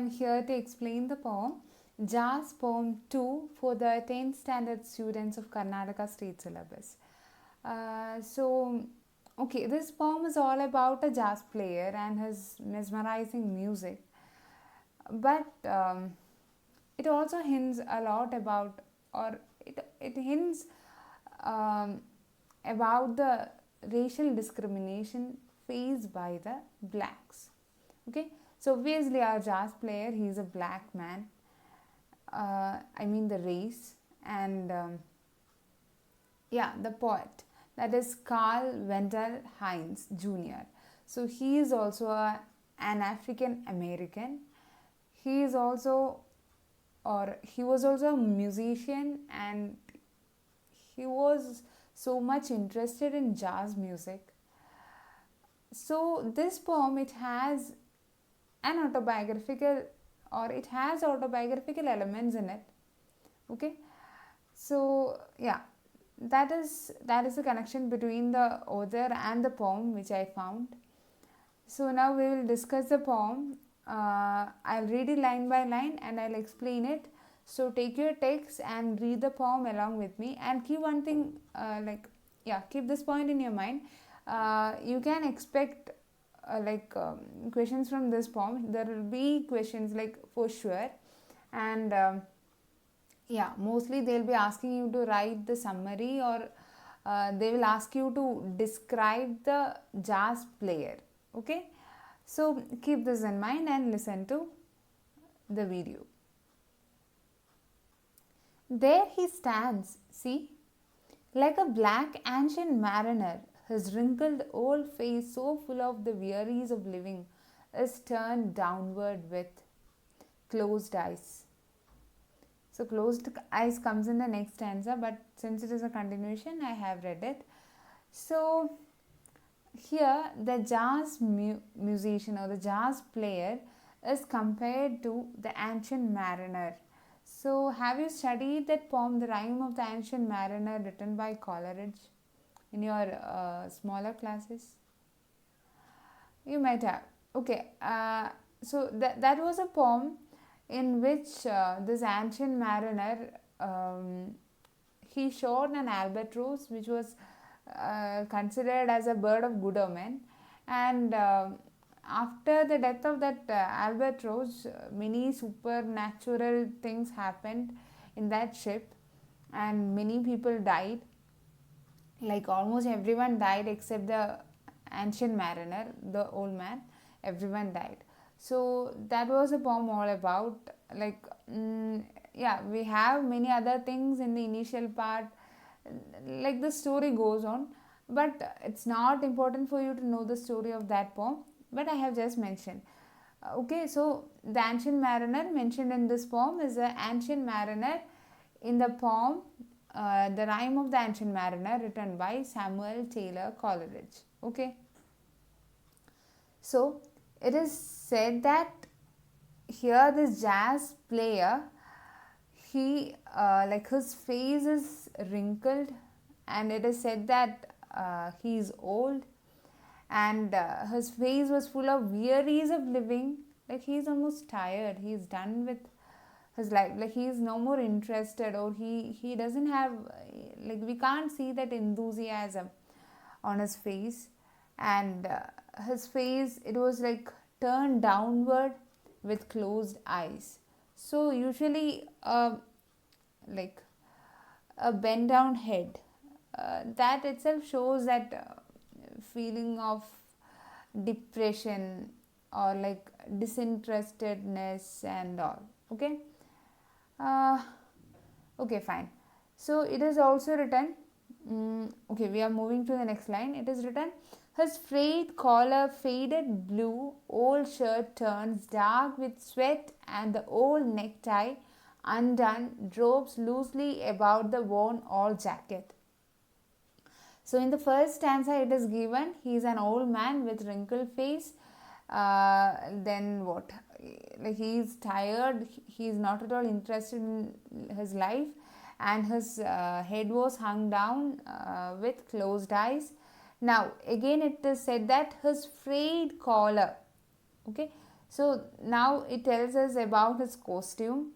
here to explain the poem Jazz Poem 2 for the 10th standard students of Karnataka State Syllabus. Okay, this poem is all about a jazz player and his mesmerizing music, but it also hints a lot about, or it hints um, about the racial discrimination faced by the blacks. Okay, so obviously our jazz player, he's a black man, I mean the race, and yeah, the poet, that is Carl Wendell Hines Jr. So he is also an African American. He is also, or he was also a musician, and he was so much interested in jazz music. So this poem, it has an autobiographical, or it has autobiographical elements in it. Okay, so yeah, that is the connection between the author and the poem which I found. So now we will discuss the poem. I'll read it line by line and I'll explain it. So take your text and read the poem along with me, and keep one thing, keep this point in your mind. You can expect questions from this poem. There will be questions, like, for sure, and mostly they'll be asking you to write the summary, or they will ask you to describe the jazz player. Okay, so keep this in mind and listen to the video. There he stands, see, like a black ancient mariner, his wrinkled old face, so full of the wearies of living, is turned downward with closed eyes. So closed eyes comes in the next stanza, but since it is a continuation, I have read it. So here the jazz musician, or the jazz player, is compared to the ancient mariner. So have you studied that poem, The Rime of the Ancient Mariner, written by Coleridge, in your smaller classes? You might have. Okay, so that was a poem in which this ancient mariner, he shot an albatross, which was considered as a bird of good omen, and after the death of that albatross, many supernatural things happened in that ship, and many people died. Like almost everyone died except the ancient mariner, the old man. Everyone died. So that was a poem all about. We have many other things in the initial part. Like the story goes on, but it's not important for you to know the story of that poem, but I have just mentioned. Okay, so the ancient mariner mentioned in this poem is an ancient mariner in the poem The Rime of the Ancient Mariner, written by Samuel Taylor Coleridge. Okay, so it is said that here this jazz player, he his face is wrinkled, and it is said that he is old, and his face was full of wearies of living. Like he is almost tired, he is done with his life, like he is no more interested, or he doesn't have, like, we can't see that enthusiasm on his face. And his face, it was like turned downward with closed eyes. So usually like a bent down head, that itself shows that feeling of depression, or like disinterestedness and all. Okay, uh, okay, fine. So it is also written, okay, we are moving to the next line. It is written, his frayed collar faded blue, old shirt turns dark with sweat, and the old necktie undone drops loosely about the worn old jacket. So in the first stanza it is given, he is an old man with wrinkled face. Then what? Like he is tired, he is not at all interested in his life, and his head was hung down with closed eyes. Now again it is said that his frayed collar. Okay, So now it tells us about his costume.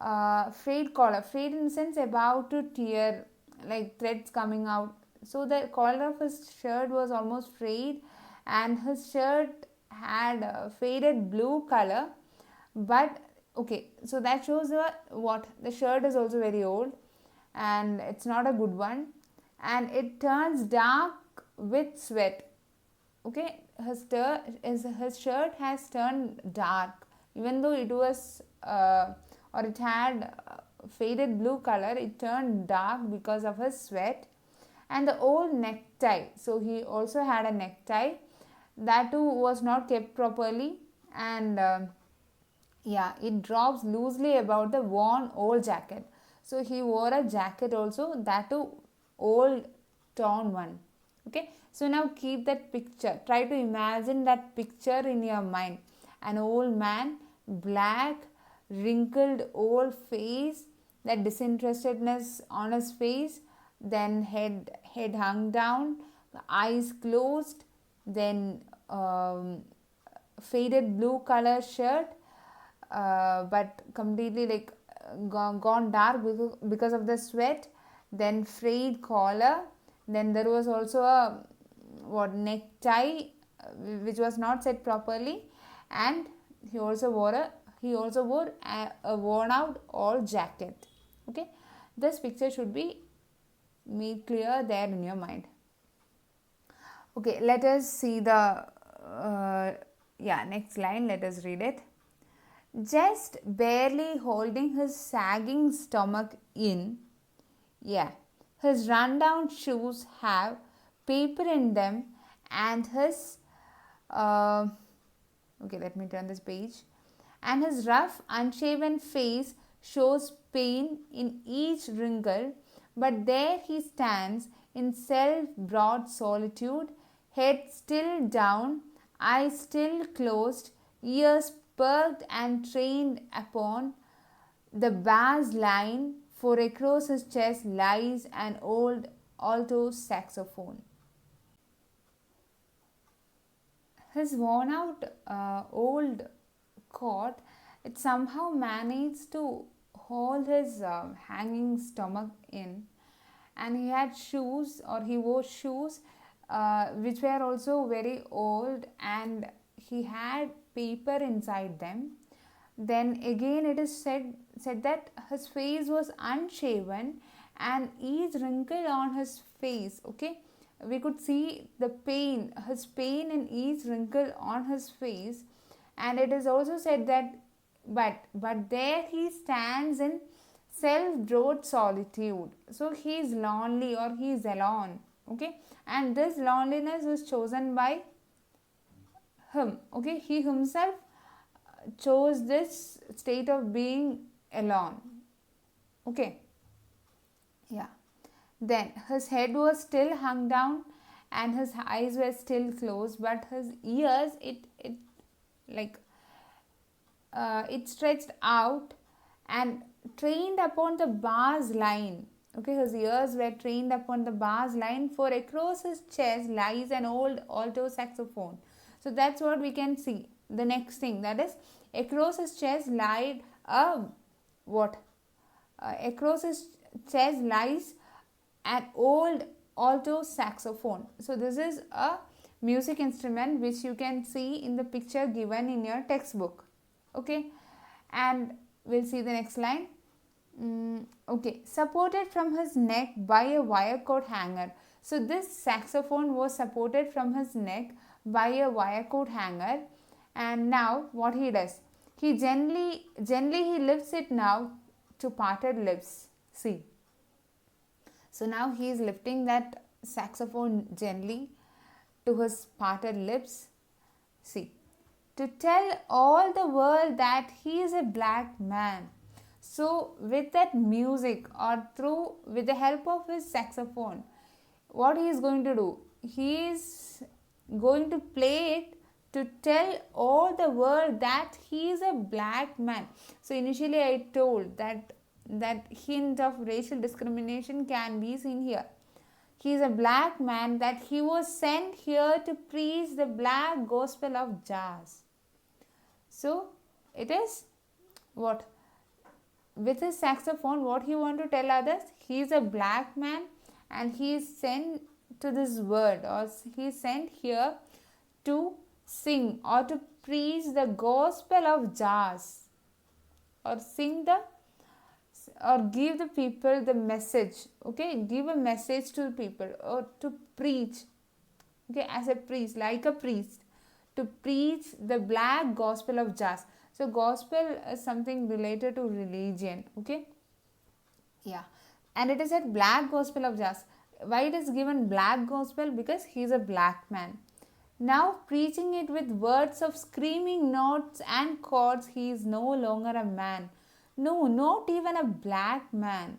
Frayed collar, frayed in the sense about to tear, like threads coming out. So the collar of his shirt was almost frayed, and his shirt had a faded blue color. But okay, so that shows what the shirt is also very old, and it's not a good one, and it turns dark with sweat. Okay, his shirt has turned dark, even though it was or it had faded blue color, it turned dark because of his sweat. And the old necktie, so he also had a necktie that too was not kept properly, and yeah, it drops loosely about the worn old jacket. So he wore a jacket also, that too old torn one. Okay, so now keep that picture, try to imagine that picture in your mind. An old man, black, wrinkled old face, that disinterestedness on his face, then head hung down, eyes closed, then faded blue color shirt, but completely like gone dark because of the sweat, then frayed collar, then there was also a what necktie which was not set properly, and he also wore a worn out old jacket. Okay, this picture should be made clear there in your mind. Okay, let us see the next line. Let us read it. Just barely holding his sagging stomach in. Yeah, his rundown shoes have paper in them, and his okay, let me turn this page. And his rough, unshaven face shows pain in each wrinkle, but there he stands in self brought solitude, head still down, eyes still closed, ears perked and trained upon the bass line, for across his chest lies an old alto saxophone. His worn out old coat, it somehow managed to hold his hanging stomach in, and he had shoes, or he wore shoes which were also very old, and he had paper inside them. Then again it is said that his face was unshaven, and each wrinkle on his face, okay, we could see the pain, his pain in each wrinkle on his face. And it is also said that but there he stands in self-brought solitude, so he is lonely, or he is alone. Okay, and this loneliness was chosen by him. Okay, he himself chose this state of being alone. Okay, yeah. Then his head was still hung down, and his eyes were still closed, but his ears, it like it stretched out and trained upon the bass line. Okay, his ears were trained upon the bass line, for across his chest lies an old alto saxophone. So that's what we can see. The next thing, that is, across his chest lied a what? Across his chest lies an old alto saxophone. So this is a music instrument which you can see in the picture given in your textbook. Okay, and we'll see the next line. Okay, supported from his neck by a wire coat hanger. So this saxophone was supported from his neck by a wire coat hanger, and now what he does, he gently he lifts it now to parted lips. See, so now he is lifting that saxophone gently to his parted lips. See, to tell all the world that he is a black man. So with that music, or through with the help of his saxophone, what he is going to do, he is going to play it to tell all the world that he is a black man. So initially I told that hint of racial discrimination can be seen here. He is a black man, that he was sent here to preach the black gospel of jazz. So it is what? With his saxophone, what he want to tell others? He is a black man and he is sent to this world, or he is sent here to sing or to preach the gospel of jazz, or sing the, or give the people the message. Okay, give a message to the people, or to preach. Okay, as a priest, like a priest, to preach the black gospel of jazz. So gospel is something related to religion. Okay, yeah, and it is a black gospel of jazz. Why it is given black gospel? Because he is a black man. Now preaching it with words of screaming notes and chords, he is no longer a man. No, not even a black man.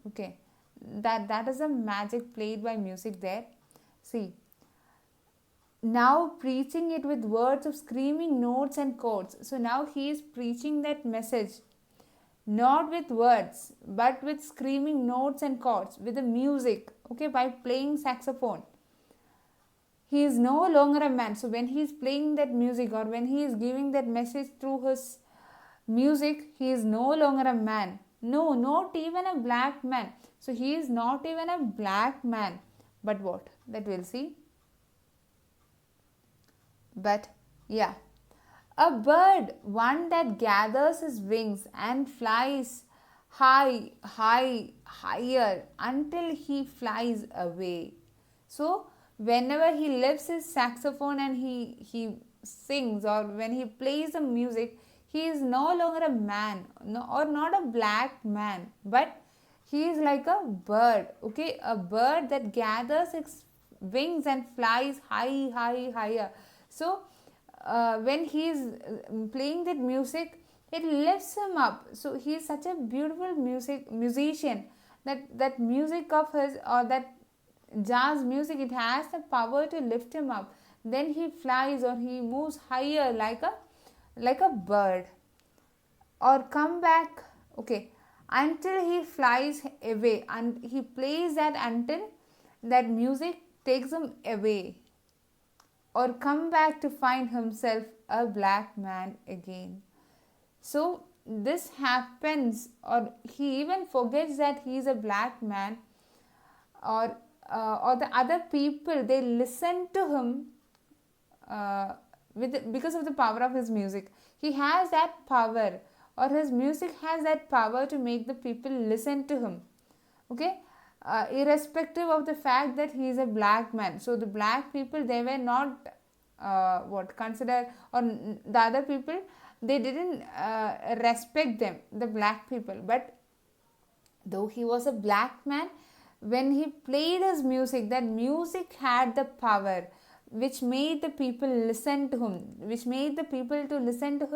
Okay, that is a magic played by music there. See, now preaching it with words of screaming notes and chords. So now he is preaching that message not with words but with screaming notes and chords, with the music, okay, by playing saxophone. He is no longer a man. So when he is playing that music, or when he is giving that message through his music, he is no longer a man. No, not even a black man. So he is not even a black man. But what? That we'll see. But yeah, a bird, one that gathers his wings and flies high, high, higher until he flies away. So whenever he lifts his saxophone and he sings, or when he plays the music, he is no longer a man, no, or not a black man, but he is like a bird. Okay, a bird that gathers its wings and flies high, high, higher. So when he is playing that music, it lifts him up. So he is such a beautiful musician, that music of his, or that jazz music, it has the power to lift him up. Then he flies, or he moves higher like a bird, or come back. Okay, until he flies away, and he plays that until that music takes him away, or come back to find himself a black man again. So this happens, or he even forgets that he is a black man, or the other people, they listen to him because of the power of his music. He has that power, or his music has that power to make the people listen to him. Okay, irrespective of the fact that he is a black man. So the black people, they were not consider, or the other people, they didn't respect them, the black people. But though he was a black man, when he played his music, that music had the power which made the people listen to him, which made the people to listen to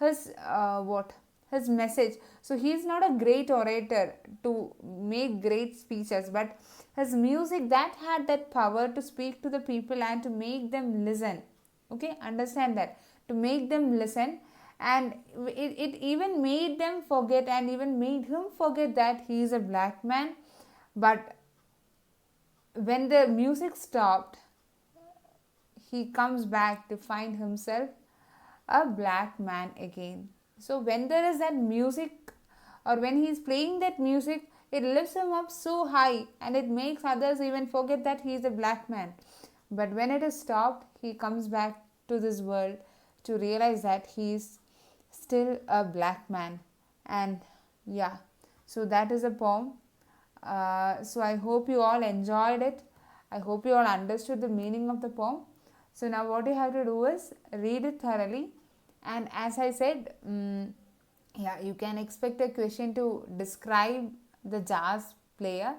his message. So he is not a great orator to make great speeches, but his music, that had that power to speak to the people and to make them listen. Okay, understand that, to make them listen. And it even made them forget, and even made him forget that he is a black man. But when the music stopped, he comes back to find himself a black man again. So when there is that music, or when he is playing that music, it lifts him up so high, and it makes others even forget that he is a black man. But when it is stopped, he comes back to this world to realize that he is still a black man. And yeah, so that is a poem. So I hope you all enjoyed it. I hope you all understood the meaning of the poem. So now what you have to do is read it thoroughly. And as I said, you can expect a question to describe the jazz player.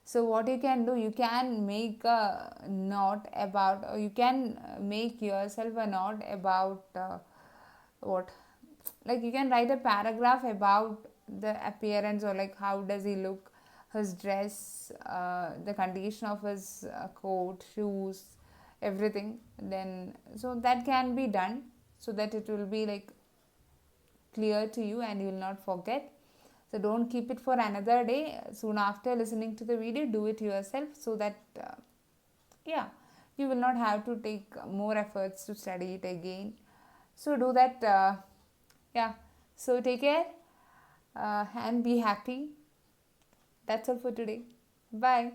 So what you can do, you can make a note about, or you can make yourself a note about like you can write a paragraph about the appearance, or like how does he look, his dress, the condition of his coat, shoes, everything. Then so that can be done, so that it will be like clear to you and you will not forget. So don't keep it for another day. Soon after listening to the video, do it yourself, so that you will not have to take more efforts to study it again. So do that. Yeah. So take care and be happy. That's all for today. Bye.